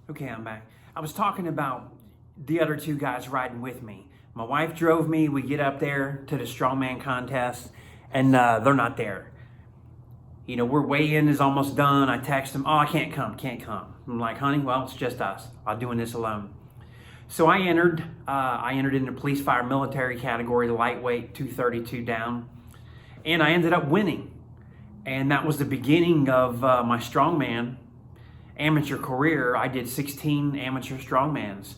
Okay, I'm back. I was talking about the other two guys riding with me. My wife drove me. We get up there to the strongman contest, and they're not there. You know, we're weigh-in is almost done. I text them, "Oh, I can't come. I'm like, "Honey, well, it's just us. I'm doing this alone." So I entered. In the police, fire, military category, the lightweight, 232 down, and I ended up winning. And that was the beginning of my strongman amateur career. I did 16 amateur strongmans.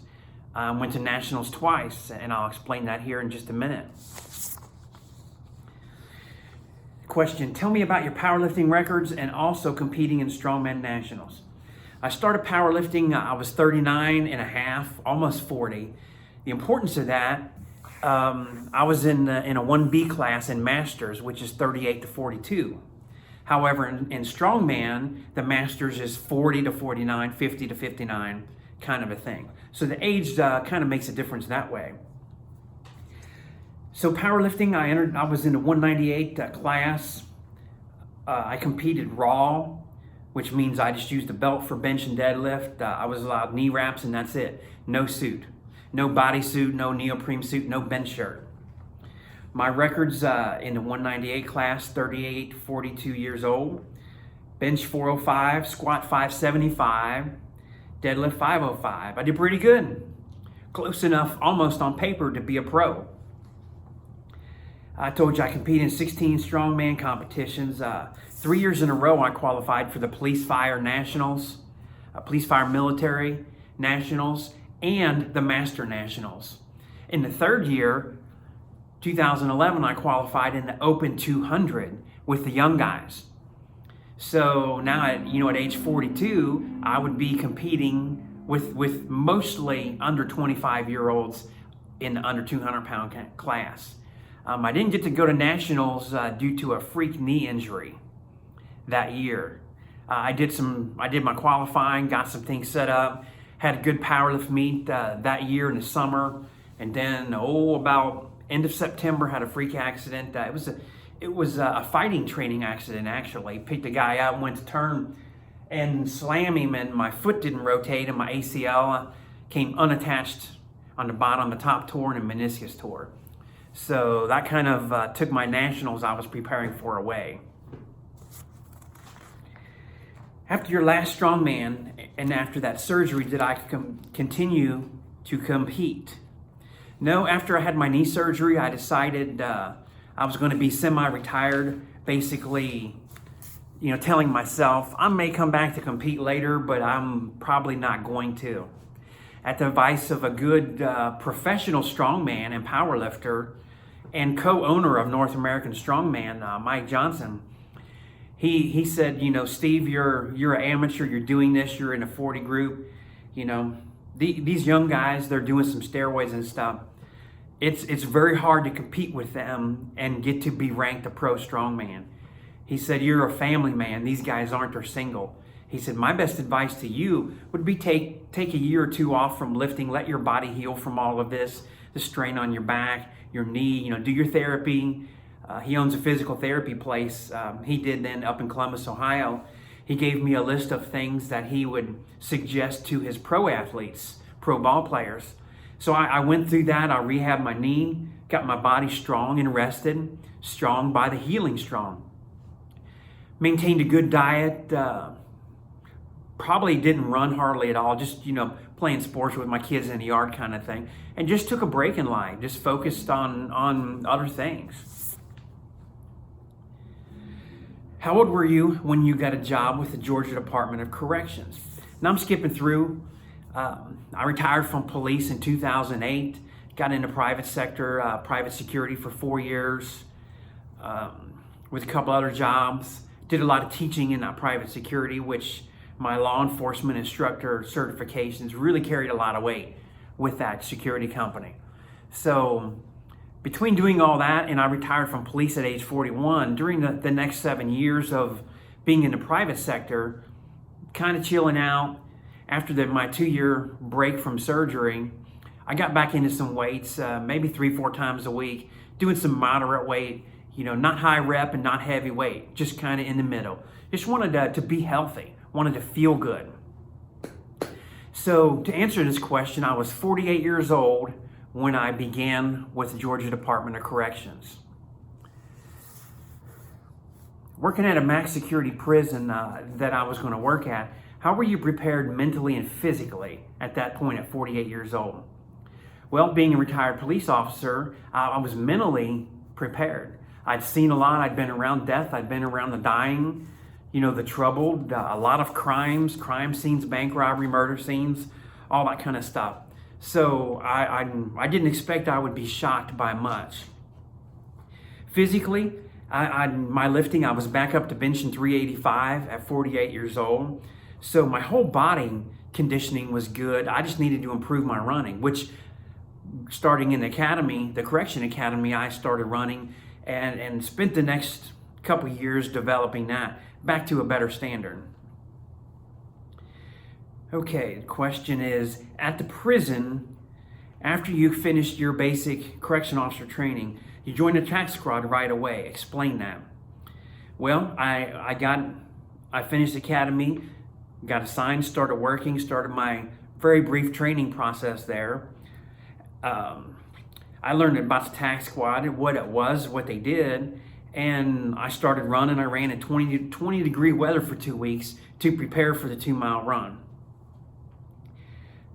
Went to nationals twice, and I'll explain that here in just a minute. Question, tell me about your powerlifting records and also competing in strongman nationals. I started powerlifting, I was 39 and a half, almost 40. The importance of that, I was in a 1B class in masters, which is 38 to 42. However, in strongman, the masters is 40 to 49, 50 to 59, kind of a thing. So the age kind of makes a difference that way. So powerlifting, I was in a 198 class. I competed raw, which means I just used a belt for bench and deadlift. I was allowed knee wraps and that's it. No suit, no bodysuit, no neoprene suit, no bench shirt. My records in the 198 class, 38, 42 years old. Bench 405, squat 575, deadlift 505. I did pretty good. Close enough, almost on paper, to be a pro. I told you I competed in 16 strongman competitions. 3 years in a row I qualified for the police fire nationals, police fire military nationals, and the master nationals. In the third year, 2011, I qualified in the open 200 with the young guys. So now at age 42, I would be competing with mostly under 25-year-olds in the under 200-pound class. I didn't get to go to nationals due to a freak knee injury that year. I did my qualifying, got some things set up, had a good powerlift meet that year in the summer, and then about end of September had a freak accident. It was a fighting training accident actually. Picked a guy up, went to turn and slam him, and my foot didn't rotate, and my ACL came unattached on the bottom. The top tore and the meniscus tore. So that kind of took my nationals I was preparing for away. After your last strongman and after that surgery, did I continue to compete? No, after I had my knee surgery, I decided I was going to be semi-retired, basically, telling myself I may come back to compete later, but I'm probably not going to. At the advice of a good professional strongman and powerlifter and co-owner of North American Strongman, Mike Johnson, he said, Steve, you're an amateur, you're doing this, you're in a 40 group, these young guys, they're doing some steroids and stuff. It's very hard to compete with them and get to be ranked a pro strongman. He said, you're a family man. These guys aren't, they're single. He said, my best advice to you would be take a year or two off from lifting, let your body heal from all of this, the strain on your back, your knee, do your therapy. He owns a physical therapy place. He did then up in Columbus, Ohio. He gave me a list of things that he would suggest to his pro athletes, pro ball players. So I went through that. I rehabbed my knee, got my body strong and rested, strong by the healing strong. Maintained a good diet, probably didn't run hardly at all, just, playing sports with my kids in the yard kind of thing. And just took a break in life, just focused on other things. How old were you when you got a job with the Georgia Department of Corrections? Now I'm skipping through. I retired from police in 2008, got into private sector, private security for 4 years, with a couple other jobs. Did a lot of teaching in that private security, which my law enforcement instructor certifications really carried a lot of weight with that security company. So between doing all that and I retired from police at age 41, during the next 7 years of being in the private sector, kind of chilling out, after my 2-year break from surgery, I got back into some weights, maybe 3-4 times a week, doing some moderate weight, not high rep and not heavy weight, just kind of in the middle. Just wanted to be healthy, wanted to feel good. So to answer this question, I was 48 years old when I began with the Georgia Department of Corrections. Working at a max security prison that I was going to work at, how were you prepared mentally and physically at that point at 48 years old? Well, being a retired police officer, I was mentally prepared. I'd seen a lot. I'd been around death. I'd been around the dying, the troubled, a lot of crimes, crime scenes, bank robbery, murder scenes, all that kind of stuff. So I didn't expect I would be shocked by much. Physically, my lifting, I was back up to benching 385 at 48 years old. So my whole body conditioning was good. I just needed to improve my running, which starting in the academy, the correction academy, I started running and spent the next couple years developing that back to a better standard. Okay, the question is, at the prison, after you finished your basic correction officer training, you joined the tax squad right away. Explain that. Well, I finished academy, got assigned, started working, started my very brief training process there. I learned about the tax squad, what it was, what they did, and I started running. I ran in 20 degree weather for 2 weeks to prepare for the 2-mile run.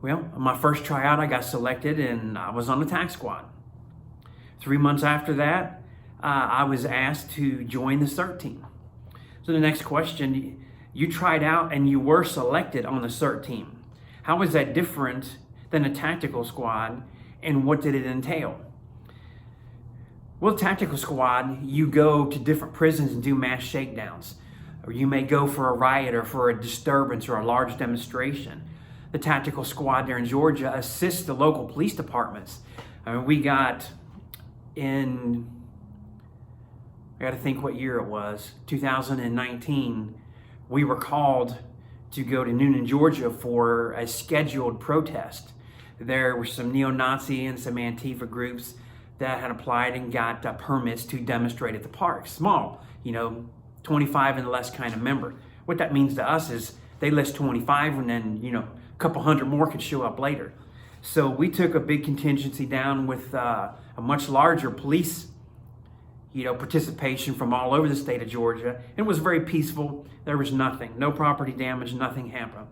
Well, my first tryout, I got selected and I was on the tax squad. 3 months after that, I was asked to join the CERT team. So the next question, you tried out and you were selected on the CERT team. How was that different than a tactical squad, and what did it entail? Well, tactical squad, you go to different prisons and do mass shakedowns, or you may go for a riot or for a disturbance or a large demonstration. The tactical squad there in Georgia assists the local police departments. We got in, I got to think what year it was, 2019, we were called to go to Noonan, Georgia for a scheduled protest. There were some neo-Nazi and some Antifa groups that had applied and got permits to demonstrate at the park. Small, 25 and less kind of member. What that means to us is they list 25 and then, a couple hundred more could show up later. So we took a big contingency down with a much larger police, participation from all over the state of Georgia. It was very peaceful. There was nothing, no property damage, nothing happened.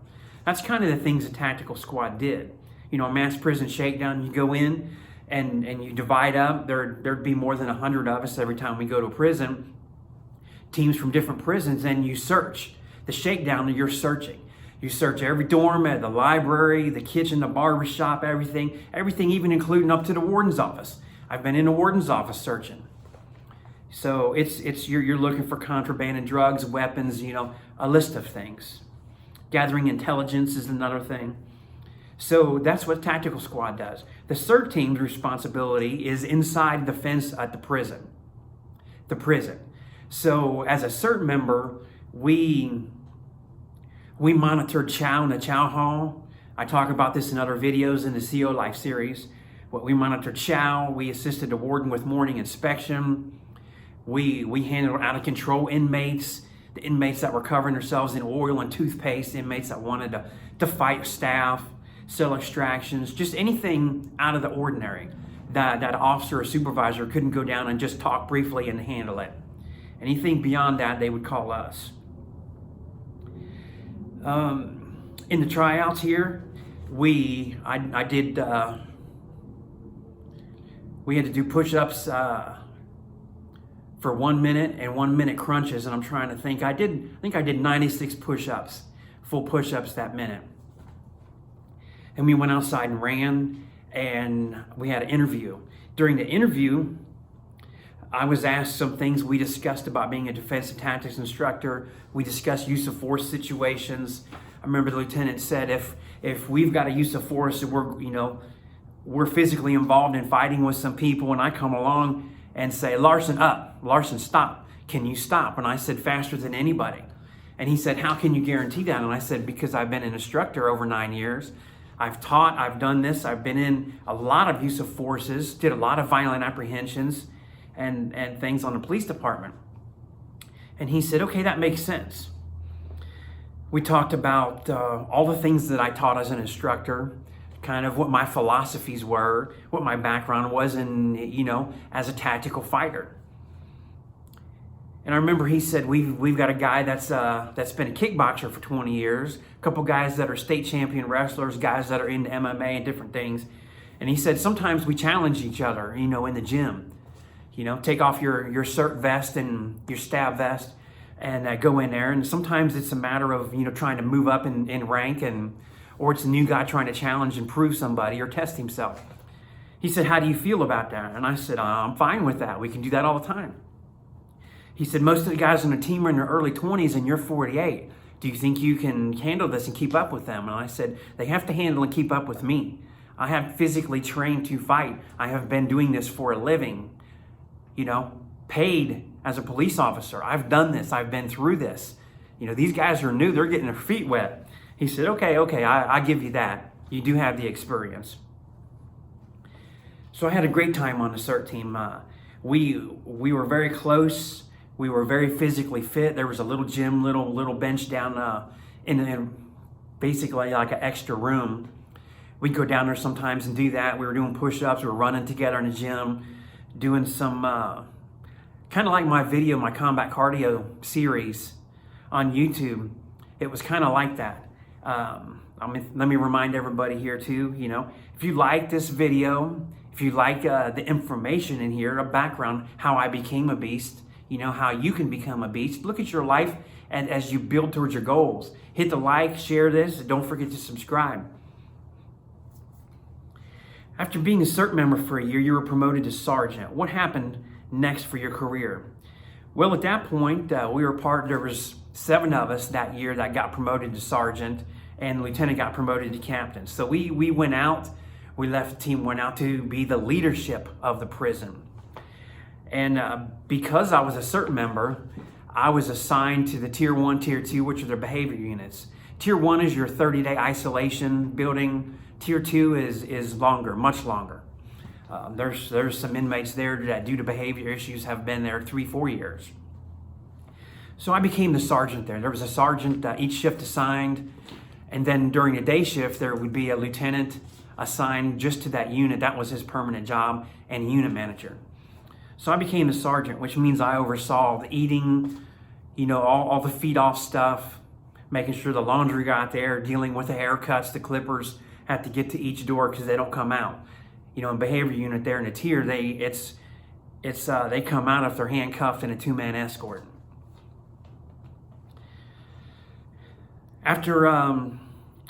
That's kind of the things the tactical squad did. A mass prison shakedown, you go in and you divide up. There'd be more than 100 of us every time we go to a prison, teams from different prisons, and you search. The shakedown, you're searching. You search every dorm, at the library, the kitchen, the barber shop, everything even including up to the warden's office. I've been in the warden's office searching. So you're looking for contraband and drugs, weapons, a list of things. Gathering intelligence is another thing. So that's what tactical squad does. The CERT team's responsibility is inside the fence at the prison. So as a CERT member, we monitored chow in the chow hall. I talk about this in other videos in the CO Life series. We monitored chow. We assisted the warden with morning inspection. We handled out of control inmates, the inmates that were covering themselves in oil and toothpaste, inmates that wanted to fight staff, cell extractions, just anything out of the ordinary that officer or supervisor couldn't go down and just talk briefly and handle it. Anything beyond that, they would call us. In the tryouts here, we had to do push-ups for 1 minute and 1 minute crunches, and I'm trying to think. I think I did 96 push-ups, full push-ups that minute. And we went outside and ran, and we had an interview. During the interview, I was asked some things. We discussed about being a defensive tactics instructor. We discussed use of force situations. I remember the lieutenant said, if we've got a use of force and we're physically involved in fighting with some people, and I come along and say, Larson, up, Larson, stop. Can you stop? And I said, faster than anybody. And he said, how can you guarantee that? And I said, because I've been an instructor over 9 years. I've taught, I've done this. I've been in a lot of use of forces, did a lot of violent apprehensions and things on the police department. And he said, okay, that makes sense. We talked about all the things that I taught as an instructor, kind of what my philosophies were, what my background was, and as a tactical fighter. And I remember he said, we've got a guy that's been a kickboxer for 20 years, a couple guys that are state champion wrestlers, guys that are into MMA and different things. And he said, sometimes we challenge each other, in the gym. Take off your cert vest and your stab vest and go in there. And sometimes it's a matter of, trying to move up in rank, or it's a new guy trying to challenge and prove somebody or test himself. He said, how do you feel about that? And I said, I'm fine with that. We can do that all the time. He said, most of the guys on the team are in their early 20s and you're 48. Do you think you can handle this and keep up with them? And I said, they have to handle and keep up with me. I have physically trained to fight. I have been doing this for a living, paid as a police officer. I've done this. I've been through this. These guys are new. They're getting their feet wet. He said, okay, I give you that. You do have the experience. So I had a great time on the CERT team. We were very close. We were very physically fit. There was a little gym, little bench down in basically like an extra room. We'd go down there sometimes and do that. We were doing push-ups. We were running together in the gym, doing some kind of like my combat cardio series on YouTube. It was kind of like that. Let me remind everybody here too, if you like this video, if you like the information in here, a background, how I became a beast, how you can become a beast, look at your life and as you build towards your goals. Hit the like, share this, and don't forget to subscribe. After being a CERT member for a year, you were promoted to sergeant. What happened next for your career? Well, at that point, there was 7 of us that year that got promoted to sergeant, and the lieutenant got promoted to captain. So we left the team, went out to be the leadership of the prison. And because I was a CERT member, I was assigned to the Tier 1, Tier 2, which are the behavior units. Tier 1 is your 30-day isolation building. Tier 2 is longer, much longer. There's some inmates there that due to behavior issues have been there 3-4 years. So I became the sergeant there. There was a sergeant each shift assigned, and then during the day shift there would be a lieutenant assigned just to that unit. That was his permanent job, and a unit manager. So I became the sergeant, which means I oversaw the eating, all the feed off stuff, making sure the laundry got there, dealing with the haircuts, the clippers have to get to each door because they don't come out. In behavior unit there in the tier, they come out if they're handcuffed in a 2-man escort. After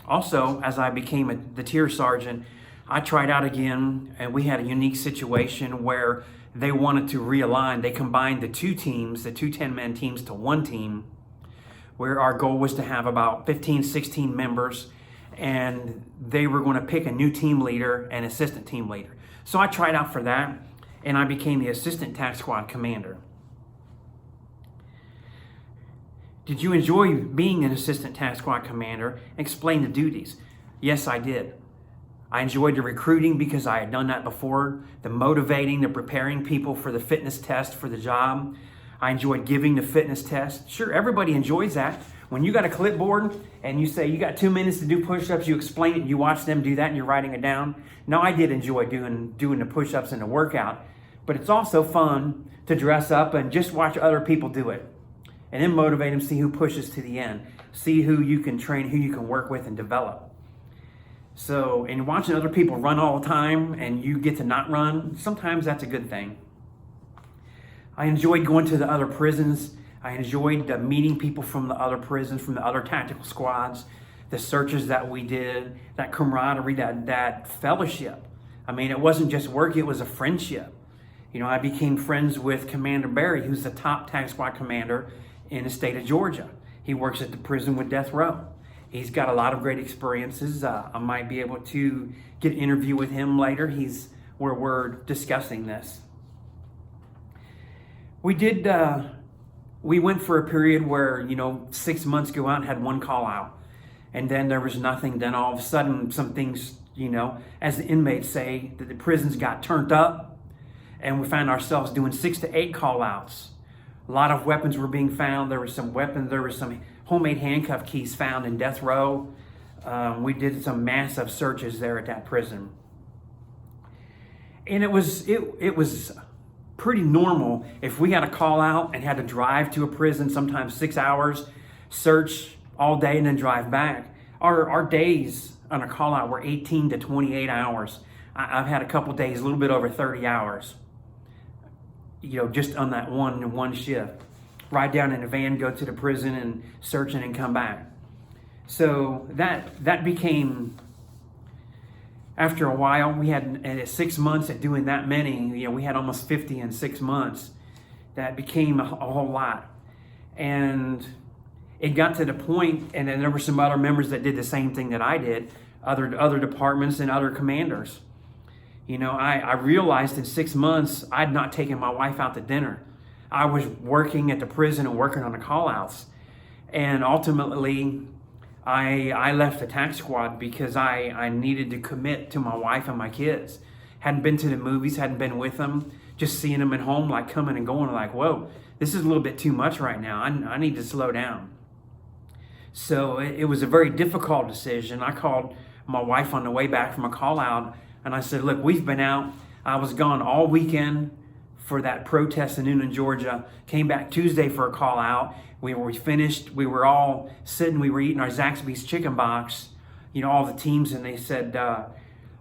also, as I became the tier sergeant, I tried out again, and we had a unique situation where they wanted to realign. They combined the 2 teams, the 2 10-man teams, to 1 team, where our goal was to have about 15, 16 members, and they were going to pick a new team leader and assistant team leader. So I tried out for that, and I became the assistant tac squad commander. Did you enjoy being an assistant tac squad commander? Explain the duties. Yes, I did. I enjoyed the recruiting because I had done that before, the motivating, the preparing people for the fitness test for the job. I enjoyed giving the fitness test. Sure, everybody enjoys that. When you got a clipboard and you say you got 2 minutes to do push-ups, you explain it, and you watch them do that, and you're writing it down. Now, I did enjoy doing the push-ups and the workout, but it's also fun to dress up and just watch other people do it, and then motivate them, see who pushes to the end, see who you can train, who you can work with and develop. So, and watching other people run all the time and you get to not run, sometimes that's a good thing. I enjoyed going to the other prisons. I enjoyed meeting people from the other prisons, from the other tactical squads, the searches that we did, that camaraderie, that fellowship. I mean, it wasn't just work, it was a friendship. I became friends with Commander Barry, who's the top tac squad commander in the state of Georgia. He works at the prison with death row. He's got a lot of great experiences. I might be able to get an interview with him later. Where we're discussing this. We went for a period where, 6 months go out and had 1 call out. And then there was nothing. Then all of a sudden, some things, as the inmates say, that the prisons got turned up. And we found ourselves doing 6 to 8 call outs. A lot of weapons were being found. There were some weapons, there were some homemade handcuff keys found in death row. We did some massive searches there at that prison. And it was pretty normal if we had a call out and had to drive to a prison, sometimes 6 hours, search all day and then drive back. Our days on a call out were 18 to 28 hours. I've had a couple days, a little bit over 30 hours, just on that one shift. Ride down in a van, go to the prison and search and come back. So that became, after a while, we had 6 months at doing that many, we had almost 50 in 6 months. That became a whole lot. And it got to the point, and then there were some other members that did the same thing that I did, other departments and other commanders. I realized in 6 months, I'd not taken my wife out to dinner. I was working at the prison and working on the call-outs. And ultimately, I left the tax squad because I needed to commit to my wife and my kids. Hadn't been to the movies, hadn't been with them, just seeing them at home, like coming and going, like, whoa, this is a little bit too much right now. I need to slow down. So it was a very difficult decision. I called my wife on the way back from a call out, and I said, look, we've been out. I was gone all weekend for that protest in Noonan, Georgia. Came back Tuesday for a call out. We finished. We were all sitting. We were eating our Zaxby's chicken box, all the teams, and they said,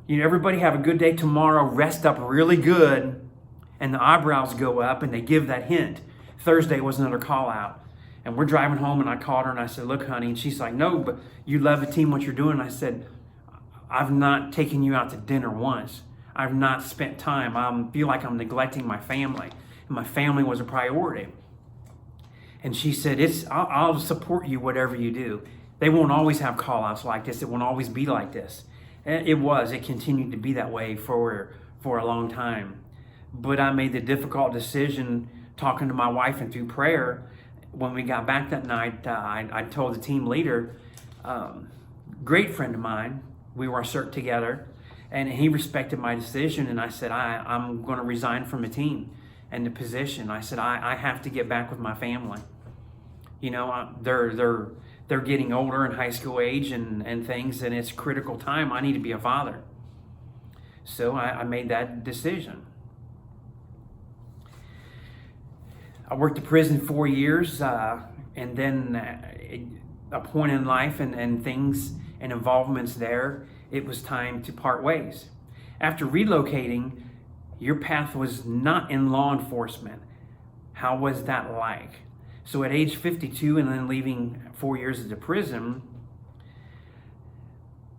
everybody have a good day tomorrow. Rest up really good. And the eyebrows go up, and they give that hint. Thursday was another call out. And we're driving home, and I called her, and I said, look, honey. And she's like, no, but you love the team, what you're doing. And I said, I've not taken you out to dinner once. I've not spent time. I feel like I'm neglecting my family. And my family was a priority. And she said, I'll support you whatever you do. They won't always have call-outs like this. It won't always be like this. And it continued to be that way for a long time. But I made the difficult decision, talking to my wife and through prayer. When we got back that night, I told the team leader, great friend of mine, we were cert together, and he respected my decision. And I said, I'm going to resign from the team and the position. I said, I have to get back with my family. They're getting older in high school age and things, and it's critical time. I need to be a father. So I made that decision. I worked at prison 4 years, and then a point in life and things and involvements there, it was time to part ways. After relocating, your path was not in law enforcement. How was that like? So at age 52 and then leaving 4 years at the prison,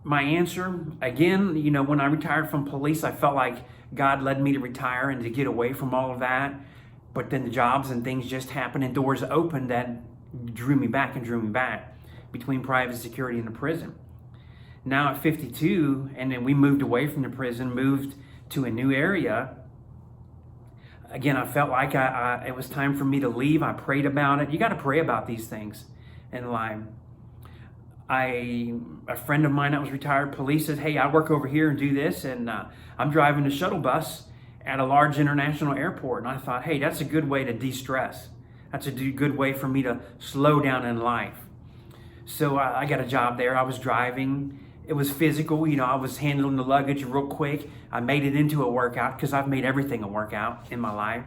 my answer, again, when I retired from police, I felt like God led me to retire and to get away from all of that. But then the jobs and things just happened and doors opened that drew me back between private security and the prison. Now at 52, and then we moved away from the prison, moved to a new area. Again, I felt like it was time for me to leave. I prayed about it. You got to pray about these things in life. A friend of mine that was retired police said, hey, I work over here and do this, and I'm driving a shuttle bus at a large international airport. And I thought, hey, that's a good way to de-stress. That's a good way for me to slow down in life. So I got a job there. I was driving. It was physical. I was handling the luggage real quick. I made it into a workout because I've made everything a workout in my life.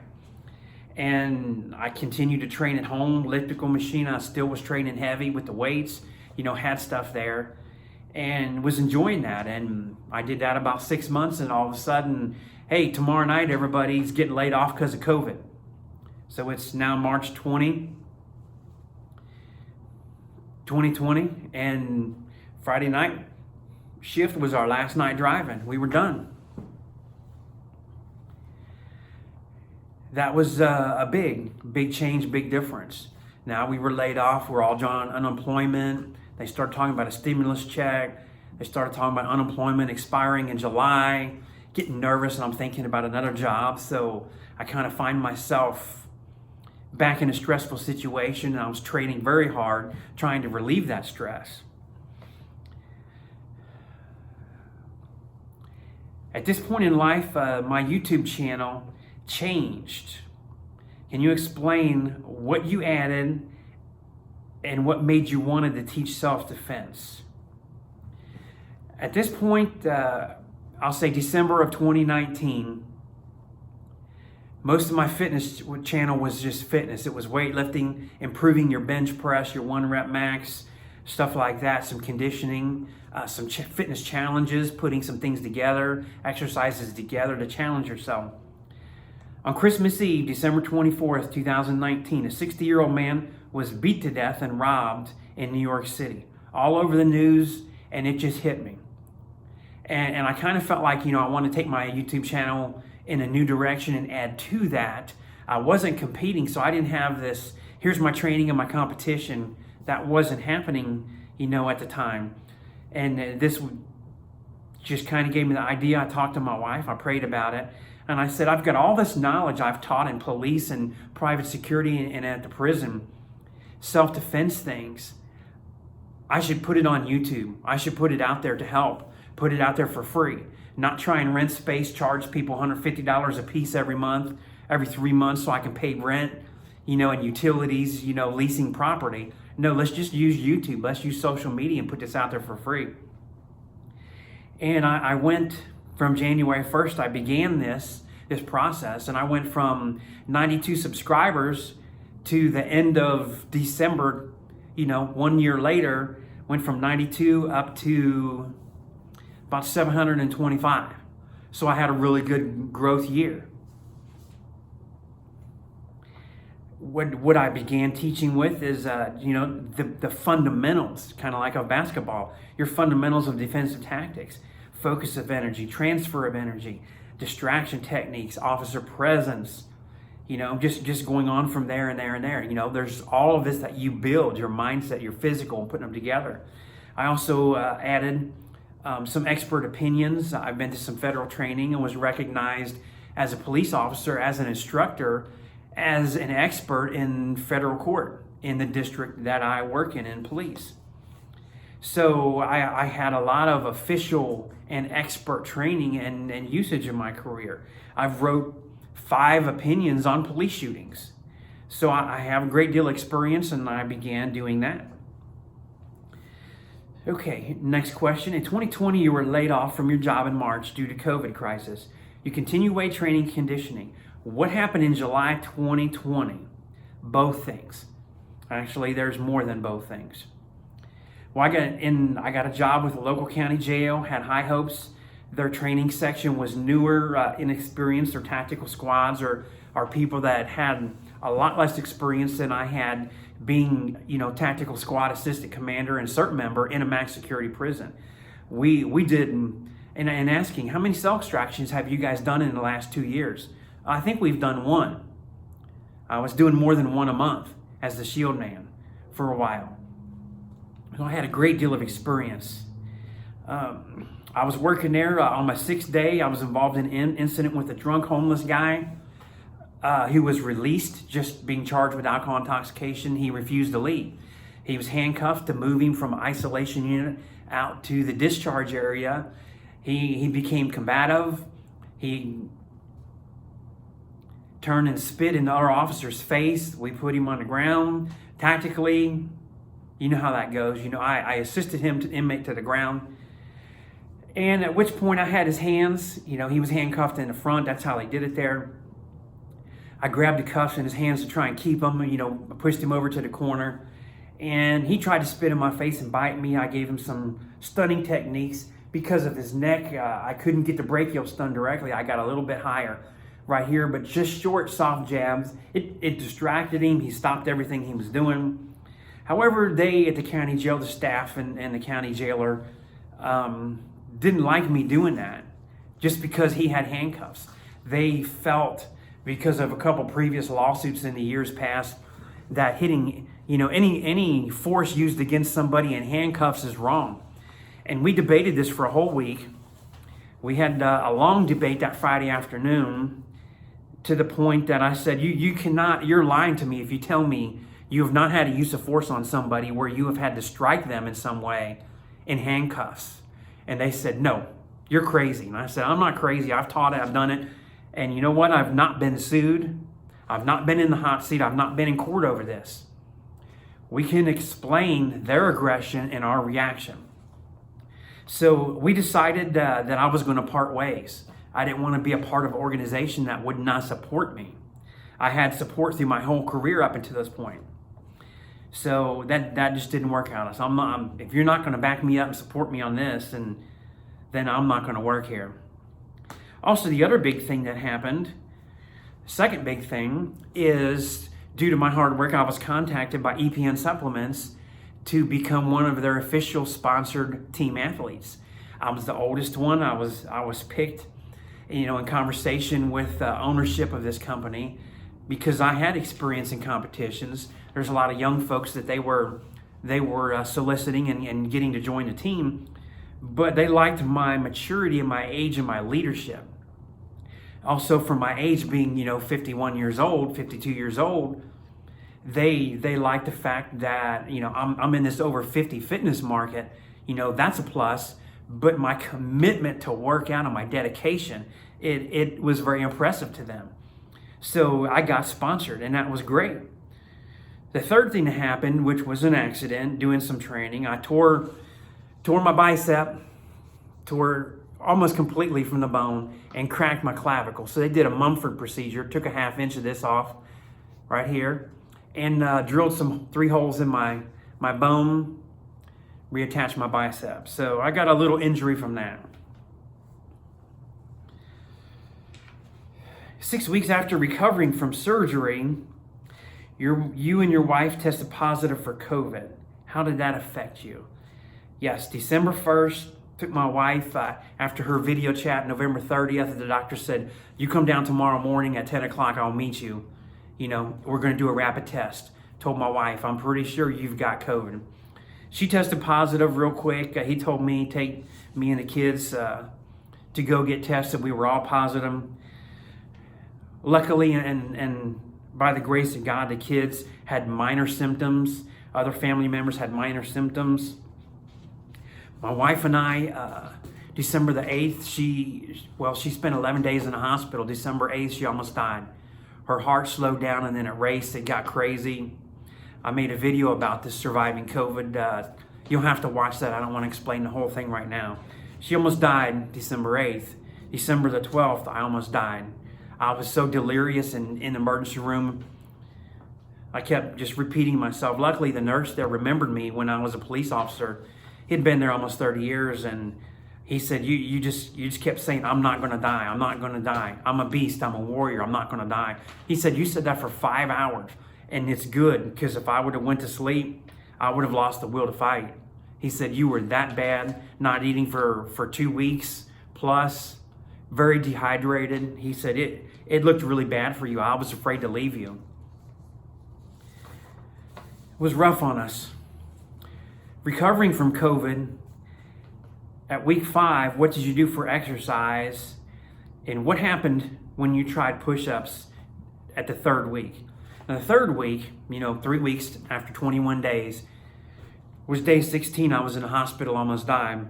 And I continued to train at home, elliptical machine. I still was training heavy with the weights, had stuff there and was enjoying that. And I did that about 6 months, and all of a sudden, hey, tomorrow night, everybody's getting laid off because of COVID. So it's now March 2020, and Friday night shift was our last night driving. We were done. That was a big change, big difference. Now we were laid off. We're all on unemployment. They started talking about a stimulus check. They started talking about unemployment expiring in July. Getting nervous, and I'm thinking about another job. So I kind of find myself back in a stressful situation, and I was training very hard, trying to relieve that stress. At this point in life, my YouTube channel changed. Can you explain what you added and what made you wanted to teach self-defense? At this point, I'll say December of 2019, most of my fitness channel was just fitness. It was weightlifting, improving your bench press, your 1 rep max, stuff like that, some conditioning, some fitness challenges, putting some things together, exercises together to challenge yourself. On Christmas Eve, December 24th, 2019, a 60-year-old man was beat to death and robbed in New York City. All over the news, and it just hit me. And I kind of felt like, I want to take my YouTube channel in a new direction and add to that. I wasn't competing, so I didn't have this, here's my training and my competition. That wasn't happening, at the time. And this just kind of gave me the idea. I talked to my wife, I prayed about it, and I said, I've got all this knowledge I've taught in police and private security and at the prison, self-defense things. I should put it on YouTube. I should put it out there to help, put it out there for free. Not try and rent space, charge people $150 a piece every month, every 3 months so I can pay rent, and utilities, leasing property. No, let's just use YouTube. Let's use social media and put this out there for free. And I went from January 1st, I began this process, and I went from 92 subscribers to the end of December, 1 year later, went from 92 up to about 725. So I had a really good growth year. What I began teaching with is, the fundamentals, kind of like of basketball, your fundamentals of defensive tactics, focus of energy, transfer of energy, distraction techniques, officer presence, just going on from there and there and there. There's all of this that you build, your mindset, your physical, and putting them together. I also added some expert opinions. I've been to some federal training and was recognized as a police officer, as an instructor, as an expert in federal court in the district that I work in police. So I had a lot of official and expert training and usage in my career. I've wrote 5 opinions on police shootings. So I have a great deal of experience, and I began doing that. Okay, next question. In 2020, you were laid off from your job in March due to COVID crisis. You continue weight training, conditioning. What happened in July 2020? Both things. Actually, there's more than both things. Well, I got a job with a local county jail, had high hopes. Their training section was newer, inexperienced. Their tactical squads are people that had a lot less experience than I had, being, tactical squad assistant commander and cert member in a max security prison. We did, and asking, how many cell extractions have you guys done in the last 2 years? I think we've done 1. I was doing more than 1 a month as the shield man for a while. So I had a great deal of experience. I was working there on my 6th day. I was involved in an incident with a drunk homeless guy who was released, just being charged with alcohol intoxication. He refused to leave. He was handcuffed to move him from isolation unit out to the discharge area. He became combative. He turned and spit in the other officer's face. We put him on the ground tactically. You know how that goes. I assisted him, inmate, to the ground. And at which point I had his hands. He was handcuffed in the front. That's how they did it there. I grabbed the cuffs in his hands to try and keep him, pushed him over to the corner. And he tried to spit in my face and bite me. I gave him some stunning techniques. Because of his neck, I couldn't get the brachial stun directly. I got a little bit higher right here, but just short, soft jabs. It distracted him. He stopped everything he was doing. However, they at the county jail, the staff and the county jailer, didn't like me doing that just because he had handcuffs. They felt, because of a couple previous lawsuits in the years past, that hitting, any force used against somebody in handcuffs is wrong. And we debated this for a whole week. We had a long debate that Friday afternoon, to the point that I said, you're lying to me if you tell me you have not had a use of force on somebody where you have had to strike them in some way in handcuffs. And they said, no, you're crazy. And I said, I'm not crazy. I've taught it, I've done it. And you know what? I've not been sued. I've not been in the hot seat. I've not been in court over this. We can explain their aggression and our reaction. So we decided that I was going to part ways. I didn't want to be a part of an organization that would not support me. I had support through my whole career up until this point. So that just didn't work out. So if you're not going to back me up and support me on this, then I'm not going to work here. Also, the other big thing that happened, second big thing, is due to my hard work, I was contacted by EPN Supplements to become one of their official sponsored team athletes. I was the oldest one. I was picked, in conversation with ownership of this company, because I had experience in competitions. There's a lot of young folks that they were soliciting and getting to join the team, but they liked my maturity and my age and my leadership. Also, for my age being 51 years old, 52 years old, they like the fact that I'm in this over 50 fitness market. That's a plus. But my commitment to work out and my dedication, it was very impressive to them. So I got sponsored, and that was great. The third thing that happened, which was an accident, doing some training, I tore my bicep, tore almost completely from the bone, and cracked my clavicle. So they did a Mumford procedure, took a 1/2 inch of this off right here, and drilled 3 holes in my bone, reattached my bicep. So I got a little injury from that. 6 weeks after recovering from surgery, you and your wife tested positive for COVID. How did that affect you? Yes, December 1st, took my wife after her video chat, November 30th, the doctor said, you come down tomorrow morning at 10 o'clock, I'll meet you. We're going to do a rapid test. Told my wife, I'm pretty sure you've got COVID. She tested positive real quick. He told me, take me and the kids to go get tested. We were all positive. Luckily, and by the grace of God, the kids had minor symptoms. Other family members had minor symptoms. My wife and I, December the 8th, she spent 11 days in the hospital. December 8th, she almost died. Her heart slowed down and then it raced. It got crazy. I made a video about this, surviving COVID. You'll have to watch that. I don't want to explain the whole thing right now. She almost died December 8th. December the 12th, I almost died. I was so delirious in the emergency room. I kept just repeating myself. Luckily, the nurse there remembered me when I was a police officer. He'd been there almost 30 years, and he said, you just kept saying, I'm not going to die. I'm not going to die. I'm a beast. I'm a warrior. I'm not going to die. He said, you said that for 5 hours, and it's good, because if I would have went to sleep, I would have lost the will to fight. He said, you were that bad, not eating for 2 weeks plus, very dehydrated. He said, it looked really bad for you. I was afraid to leave you. It was rough on us. Recovering from COVID, at week 5, what did you do for exercise? And what happened when you tried push-ups at the 3rd week? Now, the 3rd week, 3 weeks after 21 days, was day 16. I was in the hospital, almost died.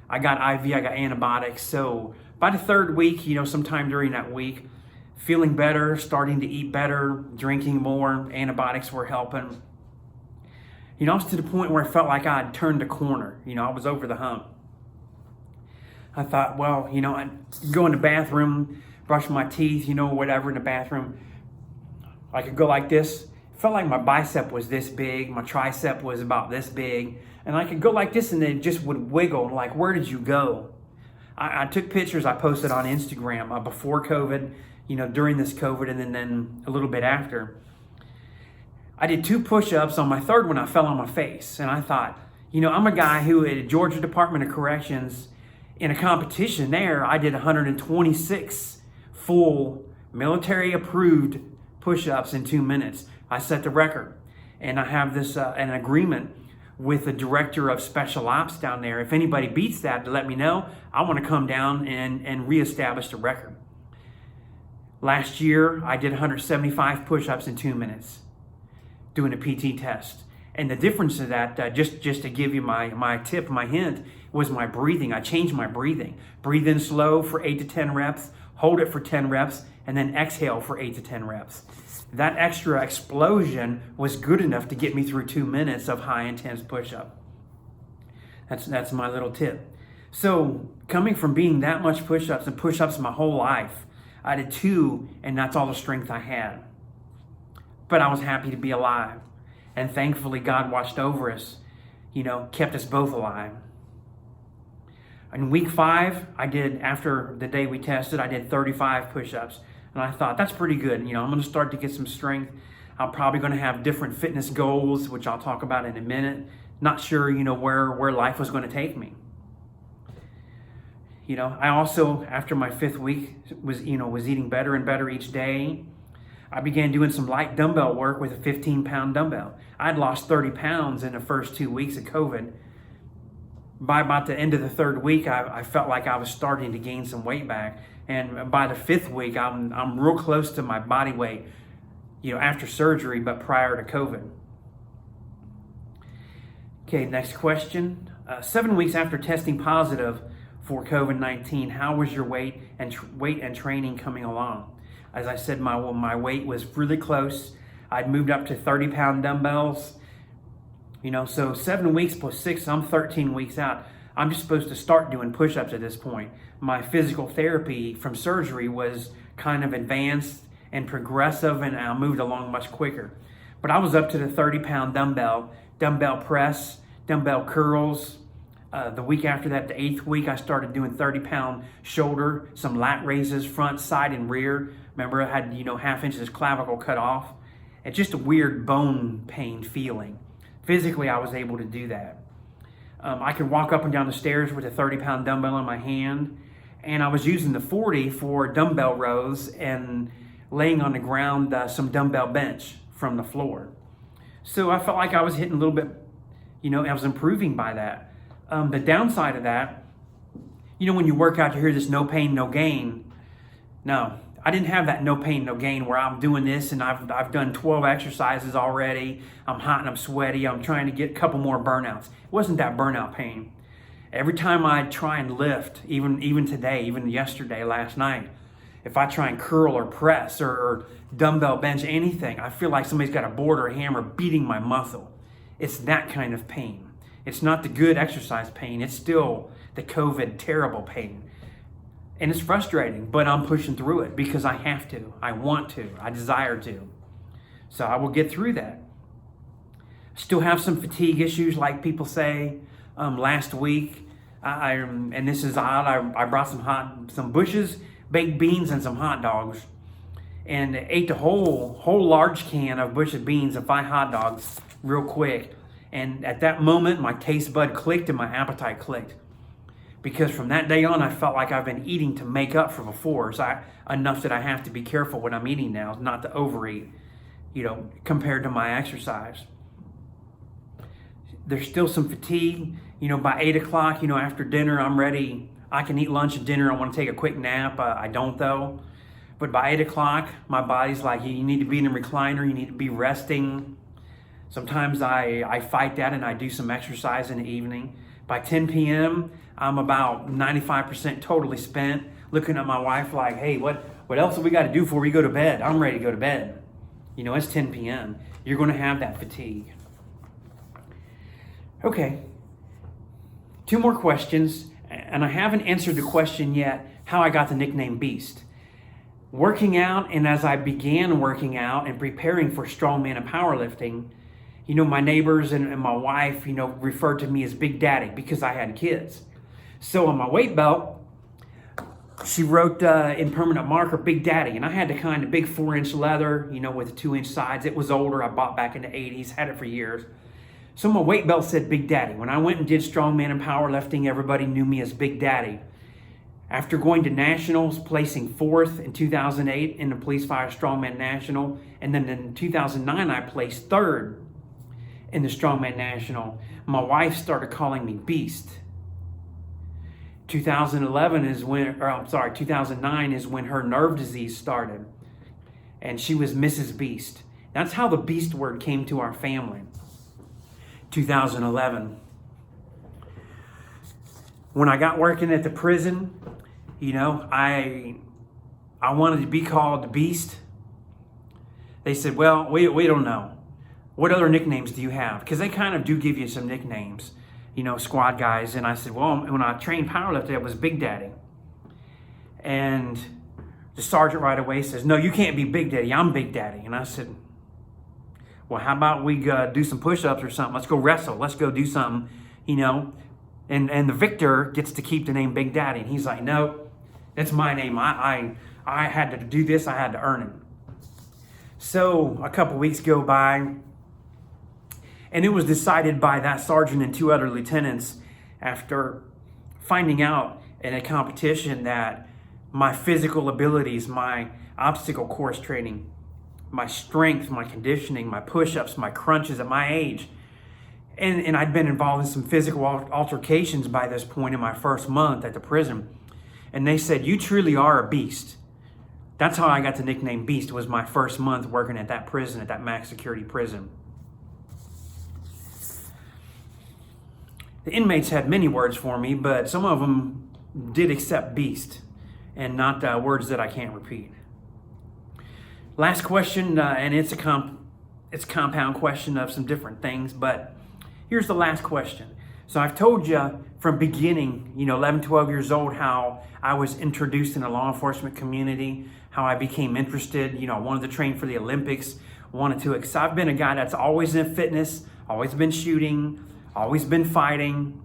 I got IV, I got antibiotics. So by the 3rd week, sometime during that week, feeling better, starting to eat better, drinking more, antibiotics were helping. I was to the point where I felt like I had turned a corner. I was over the hump. I thought, well, I'd go in the bathroom, brush my teeth, whatever in the bathroom. I could go like this. It felt like my bicep was this big. My tricep was about this big. And I could go like this and it just would wiggle. Like, where did you go? I took pictures I posted on Instagram before COVID, during this COVID, and then a little bit after. I did 2 push-ups. On my 3rd one, I fell on my face. And I thought, I'm a guy who at Georgia Department of Corrections, in a competition there, I did 126 full military-approved push-ups in 2 minutes. I set the record. And I have this an agreement with the director of special ops down there. If anybody beats that, to let me know. I want to come down and reestablish the record. Last year, I did 175 push-ups in 2 minutes, doing a PT test. And the difference of that, just to give you my tip, my hint, was my breathing. I changed my breathing. Breathe in slow for 8 to 10 reps, hold it for 10 reps, and then exhale for 8 to 10 reps. That extra explosion was good enough to get me through 2 minutes of high intense push-up. That's my little tip. So coming from being that much push-ups and push-ups my whole life, I did 2, and that's all the strength I had. But I was happy to be alive. And thankfully God watched over us, kept us both alive. In week 5, after the day we tested, I did 35 push-ups. And I thought, that's pretty good. I'm going to start to get some strength. I'm probably going to have different fitness goals, which I'll talk about in a minute. Not sure, where life was going to take me. I also, after my 5th week, was eating better and better each day. I began doing some light dumbbell work with a 15-pound dumbbell. I'd lost 30 pounds in the first 2 weeks of COVID. By about the end of the 3rd week, I felt like I was starting to gain some weight back. And by the 5th week, I'm real close to my body weight, after surgery, but prior to COVID. Okay, next question. 7 weeks after testing positive for COVID-19, how was your weight and training coming along? As I said, my weight was really close. I'd moved up to 30-pound dumbbells. So 7 weeks plus 6, I'm 13 weeks out. I'm just supposed to start doing push-ups at this point. My physical therapy from surgery was kind of advanced and progressive, and I moved along much quicker. But I was up to the 30-pound dumbbell press, dumbbell curls. The week after that, the 8th week, I started doing 30-pound shoulder, some lat raises, front, side, and rear. Remember, I had, half inches clavicle cut off. It's just a weird bone pain feeling. Physically, I was able to do that. I could walk up and down the stairs with a 30-pound dumbbell in my hand, and I was using the 40 for dumbbell rows and laying on the ground some dumbbell bench from the floor. So I felt like I was hitting a little bit, I was improving by that. The downside of that, when you work out, you hear this no pain, no gain. No, I didn't have that no pain, no gain where I'm doing this and I've done 12 exercises already. I'm hot and I'm sweaty. I'm trying to get a couple more burnouts. It wasn't that burnout pain. Every time I try and lift, even today, even yesterday, last night, if I try and curl or press or dumbbell bench anything, I feel like somebody's got a board or a hammer beating my muscle. It's that kind of pain. It's not the good exercise pain. It's still the COVID terrible pain. And it's frustrating, but I'm pushing through it because I have to, I want to, I desire to. So I will get through that. Still have some fatigue issues, like people say. Last week, and this is odd, I brought some Bush's baked beans and some hot dogs, and ate the whole large can of Bush's beans and 5 hot dogs real quick. And at that moment, my taste bud clicked and my appetite clicked. Because from that day on, I felt like I've been eating to make up for before. So enough that I have to be careful what I'm eating now, not to overeat, compared to my exercise. There's still some fatigue. By 8 o'clock, after dinner, I'm ready. I can eat lunch and dinner. I want to take a quick nap. I don't, though. But by 8 o'clock, my body's like, you need to be in a recliner. You need to be resting. Sometimes I fight that and I do some exercise in the evening. By 10 p.m., I'm about 95% totally spent, looking at my wife like, hey, what else have we got to do before we go to bed? I'm ready to go to bed. It's 10 p.m. You're going to have that fatigue. Okay, 2 more questions, and I haven't answered the question yet, how I got the nickname Beast. Working out, and as I began working out and preparing for strongman and powerlifting, my neighbors and my wife, referred to me as Big Daddy because I had kids. So on my weight belt, she wrote in permanent marker, Big Daddy. And I had the kind of big 4-inch leather, with 2-inch sides. It was older. I bought back in the 80s, had it for years. So my weight belt said Big Daddy. When I went and did strongman and powerlifting, everybody knew me as Big Daddy. After going to nationals, placing 4th in 2008 in the Police Fire Strongman National, and then in 2009, I placed 3rd in the Strongman National, my wife started calling me Beast. 2009 is when her nerve disease started, and she was Mrs. Beast. That's how the Beast word came to our family. 2011. When I got working at the prison, I wanted to be called the Beast. They said, well, we don't know. What other nicknames do you have? Because they kind of do give you some nicknames, squad guys. And I said, well, when I trained powerlifting, it was Big Daddy. And the sergeant right away says, no, you can't be Big Daddy. I'm Big Daddy. And I said, well, how about we do some push-ups or something? Let's go wrestle. Let's go do something, And the victor gets to keep the name Big Daddy. And he's like, no, it's my name. I had to do this. I had to earn it. So a couple weeks go by, and it was decided by that sergeant and 2 other lieutenants after finding out in a competition that my physical abilities, my obstacle course training, my strength, my conditioning, my push-ups, my crunches at my age, and I'd been involved in some physical altercations by this point in my first month at the prison. And they said, you truly are a beast. That's how I got the nickname Beast. It was my first month working at that prison, at that max security prison. The inmates had many words for me, but some of them did accept Beast, and not words that I can't repeat. Last question, and it's a compound question of some different things, but here's the last question. So I've told you from beginning, 11, 12 years old, how I was introduced in the law enforcement community, how I became interested, I wanted to train for the Olympics, I've been a guy that's always in fitness, always been shooting, always been fighting,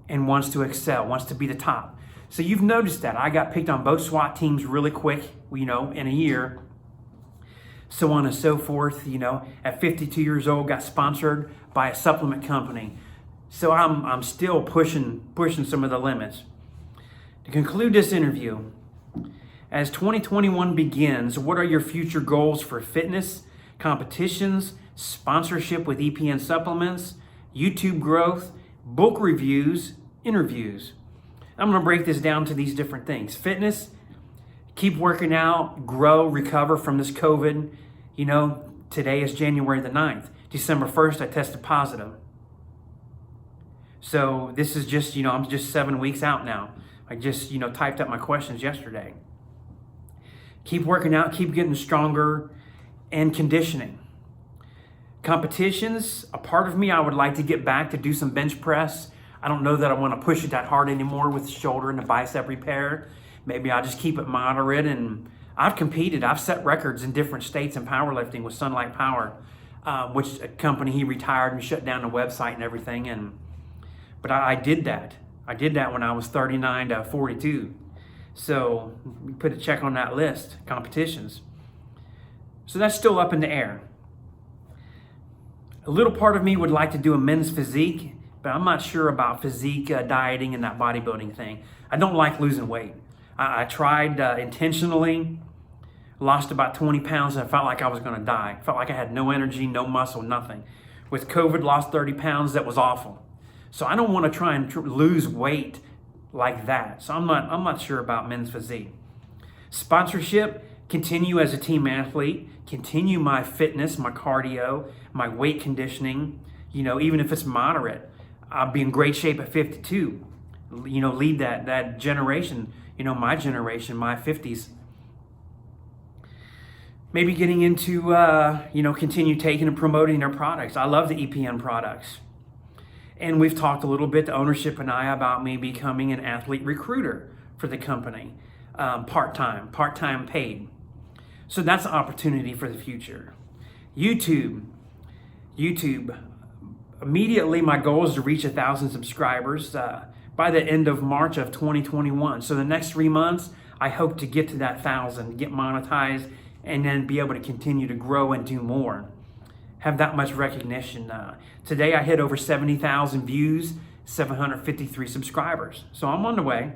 and wants to excel, wants to be the top. So you've noticed that I got picked on both SWAT teams really quick, in a year, so on and so forth. At 52 years old, got sponsored by a supplement company. So I'm still pushing some of the limits. To conclude this interview, as 2021 begins, what are your future goals for fitness, competitions, sponsorship with EPN supplements, YouTube growth, book reviews, interviews? I'm going to break this down to these different things. Fitness, keep working out, grow, recover from this COVID. Today is January the 9th. December 1st, I tested positive. So this is just, I'm just 7 weeks out now. I just, typed up my questions yesterday. Keep working out, keep getting stronger, and conditioning. Competitions, a part of me, I would like to get back to do some bench press. I don't know that I want to push it that hard anymore with the shoulder and the bicep repair. Maybe I'll just keep it moderate. And I've competed. I've set records in different states in powerlifting with Sunlight Power, which a company, he retired and shut down the website and everything. But I did that. I did that when I was 39 to 42. So we put a check on that list, competitions. So that's still up in the air. A little part of me would like to do a men's physique, but I'm not sure about physique dieting and that bodybuilding thing. I don't like losing weight. I tried intentionally, lost about 20 pounds, and I felt like I was going to die. I felt like I had no energy, no muscle, nothing. With COVID, lost 30 pounds. That was awful. So I don't want to try and lose weight like that. So I'm not sure about men's physique. Sponsorship, continue as a team athlete, continue my fitness, my cardio, my weight conditioning, even if it's moderate. I'll be in great shape at 52, lead that generation, my generation, my 50s. Maybe getting into, continue taking and promoting their products. I love the EPN products. And we've talked a little bit, the ownership and I, about me becoming an athlete recruiter for the company, part-time paid. So that's an opportunity for the future. YouTube. Immediately, my goal is to reach 1,000 subscribers by the end of March of 2021. So the next 3 months, I hope to get to that 1,000, get monetized, and then be able to continue to grow and do more. Have that much recognition. Today I hit over 70,000 views, 753 subscribers. So I'm on the way.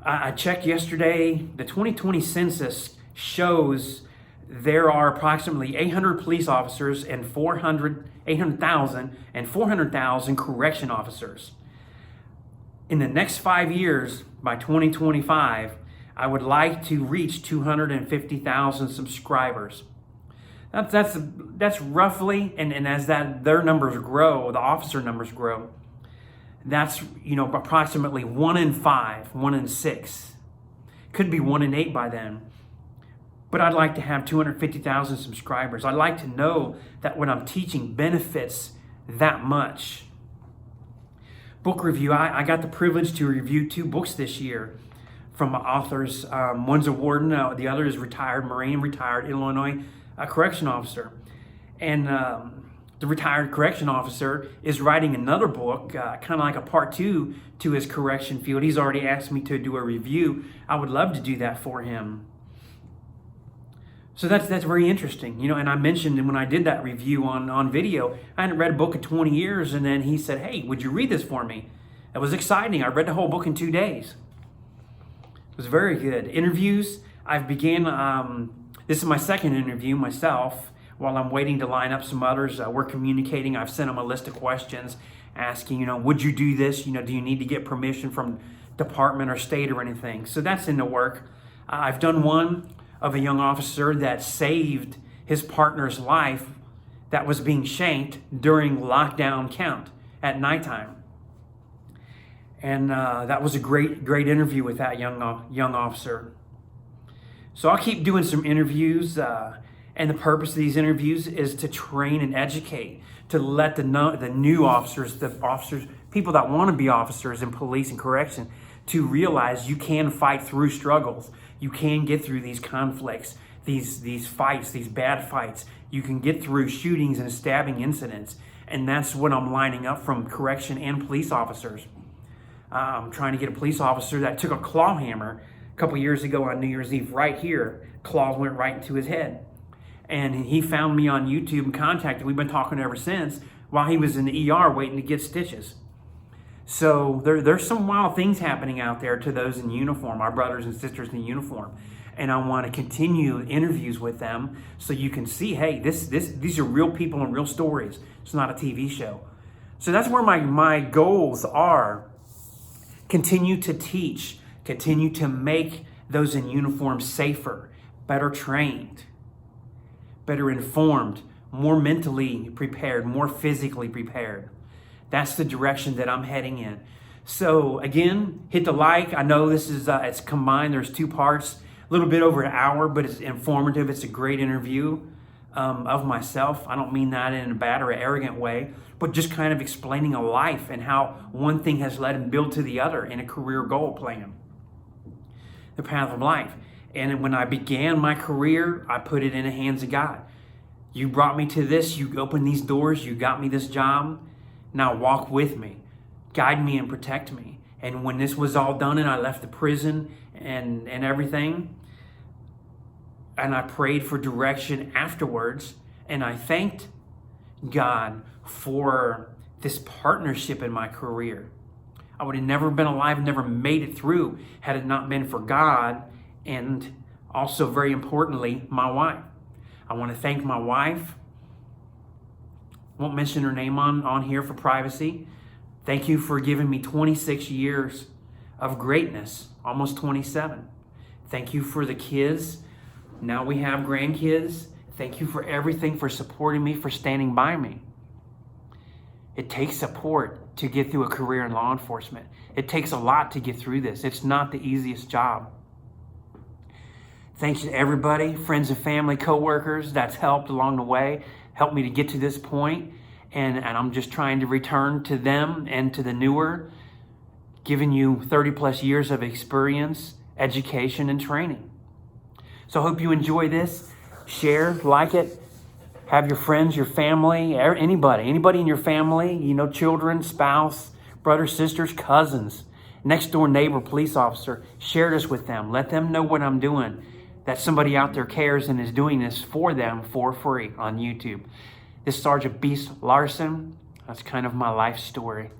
I checked yesterday, the 2020 census shows there are approximately 800 police officers and 800,000 and 400,000 correction officers. In the next 5 years, by 2025, I would like to reach 250,000 subscribers. That's roughly, and as their numbers grow, the officer numbers grow, that's approximately 1 in 5, 1 in 6. Could be 1 in 8 by then. but I'd like to have 250,000 subscribers. I'd like to know that what I'm teaching benefits that much. Book review. I got the privilege to review 2 books this year from authors. One's a warden, the other is retired Marine, retired Illinois correction officer. And the retired correction officer is writing another book, kind of like a part 2 to his correction field. He's already asked me to do a review. I would love to do that for him. So that's very interesting, you know. And I mentioned when I did that review on video, I hadn't read a book in 20 years, and then he said, "Hey, would you read this for me?" It was exciting. I read the whole book in 2 days. It was very good. Interviews. I've began. This is my second interview myself. While I'm waiting to line up some others, we're communicating. I've sent them a list of questions, asking, you know, would you do this? You know, do you need to get permission from department or state or anything? So that's in the work. I've done one of a young officer that saved his partner's life that was being shanked during lockdown count at nighttime. And that was a great interview with that young officer. So I'll keep doing some interviews, and the purpose of these interviews is to train and educate, to let the new officers, people that want to be officers in police and correction, to realize you can fight through struggles. You can get through these conflicts, these fights, these bad fights. You can get through shootings and stabbing incidents. And that's what I'm lining up from correction and police officers. I'm trying to get a police officer that took a claw hammer a couple years ago on New Year's Eve right here. Claws went right into his head. And he found me on YouTube and contacted. We've been talking ever since while he was in the ER waiting to get stitches. So there's some wild things happening out there to those in uniform, our brothers and sisters in uniform. And I want to continue interviews with them so you can see, hey, these are real people and real stories. It's not a TV show. So that's where my goals are. Continue to teach, continue to make those in uniform safer, better trained, better informed, more mentally prepared, more physically prepared. That's the direction that I'm heading in. So again, hit the like. I know this is it's combined. There's 2 parts, a little bit over an hour, but it's informative. It's a great interview of myself. I don't mean that in a bad or arrogant way, but just kind of explaining a life and how one thing has led and build to the other in a career goal plan, the path of life. And when I began my career, I put it in the hands of God. You brought me to this. You opened these doors. You got me this job. Now walk with me, guide me and protect me. And when this was all done and I left the prison and everything, and I prayed for direction afterwards, and I thanked God for this partnership in my career. I would have never been alive, never made it through had it not been for God, and also very importantly, my wife. I want to thank my wife. Won't mention her name on here for privacy. Thank you for giving me 26 years of greatness, almost 27. Thank you for the kids. Now we have grandkids. Thank you for everything, for supporting me, for standing by me. It takes support to get through a career in law enforcement. It takes a lot to get through this. It's not the easiest job. Thanks to everybody, friends and family, co-workers that's helped along the way, helped me to get to this point. And I'm just trying to return to them and to the newer, giving you 30 plus years of experience, education, and training. So I hope you enjoy this. Share, like it. Have your friends, your family, anybody in your family, you know, children, spouse, brothers, sisters, cousins, next door neighbor, police officer, share this with them. Let them know what I'm doing, that somebody out there cares and is doing this for them for free on YouTube. This is Sergeant Beast Larson. That's kind of my life story.